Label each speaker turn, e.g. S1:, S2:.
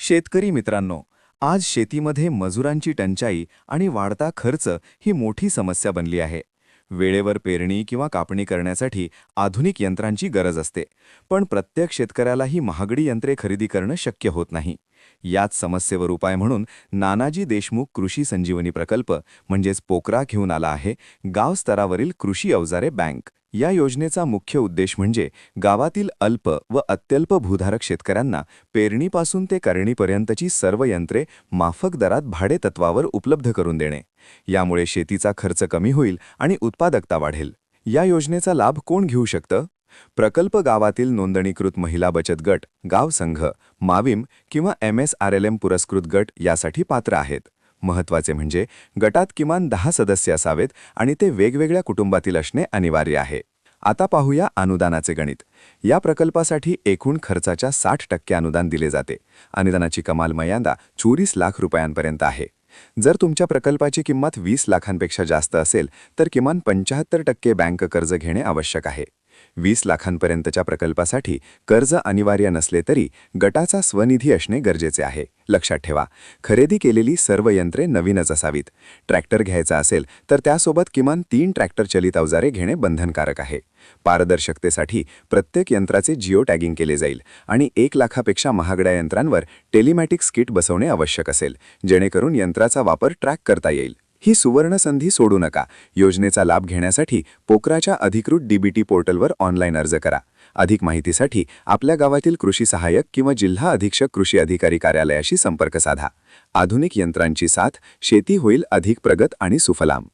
S1: शेतकरी मित्रांनो, आज शेतीमध्ये मजुरांची टंचाई आणि वाढता खर्च ही मोठी समस्या बनली आहे. वेळेवर पेरणी किंवा कापणी करण्यासाठी आधुनिक यंत्रांची गरज असते, पण प्रत्येक शेतकऱ्याला ही महागडी यंत्रे खरेदी करणं शक्य होत नाही. याच समस्येवर उपाय म्हणून नानाजी देशमुख कृषी संजीवनी प्रकल्प म्हणजेच पोकरा घेऊन आला आहे गाव स्तरावरील कृषी अवजारे बँक. या योजनेचा मुख्य उद्देश म्हणजे गावातील अल्प व अत्यल्प भूधारक शेतकऱ्यांना पेरणीपासून ते करणीपर्यंतची सर्व यंत्रे माफक दरात भाडेतत्वावर उपलब्ध करून देणे. यामुळे शेतीचा खर्च कमी होईल आणि उत्पादकता वाढेल. या योजनेचा लाभ कोण घेऊ शकतं? प्रकल्प गावातील नोंदणीकृत महिला बचत गट, गाव संघ, माविम किंवा MSRLM पुरस्कृत गट यासाठी पात्र आहेत. महत्त्वाचे म्हणजे गटात किमान 10 सदस्य असावेत आणि ते वेगवेगळ्या कुटुंबातील असणे अनिवार्य आहे. आता पाहूया अनुदानाचे गणित. या प्रकल्पासाठी एकूण खर्चाच्या 60% अनुदान दिले जाते. अनुदानाची कमाल मर्यादा 24 लाख रुपयांपर्यंत आहे. जर तुमच्या प्रकल्पाची किंमत 20 लाखांपेक्षा जास्त असेल तर किमान 75% बँक कर्ज घेणे आवश्यक आहे. 20 लाखांपर्यंतच्या प्रकल्पासाठी कर्ज अनिवार्य नसले तरी गटाचा स्वनिधी असणे गरजेचे आहे. लक्षात ठेवा, खरेदी केलेली सर्व यंत्रे नवीनच असावीत. ट्रॅक्टर घ्यायचा असेल तर त्यासोबत किमान 3 ट्रॅक्टर चलित अवजारे घेणे बंधनकारक आहे. पारदर्शकतेसाठी प्रत्येक यंत्राचे जिओ टॅगिंग केले जाईल आणि 1 लाखापेक्षा महागड्या यंत्रांवर टेलिमॅटिक्स किट बसवणे आवश्यक असेल, जेणेकरून यंत्राचा वापर ट्रॅक करता येईल. ही सुवर्ण संधी सोडू नका. योजनेचा लाभ घेण्यासाठी पोकराच्या अधिकृत DBT पोर्टलवर ऑनलाईन अर्ज करा. अधिक माहितीसाठी आपल्या गावातील कृषी सहाय्यक किंवा जिल्हा अधीक्षक कृषी अधिकारी कार्यालयाशी संपर्क साधा. आधुनिक यंत्रांची साथ, शेती होईल अधिक प्रगत आणि सुफलाम.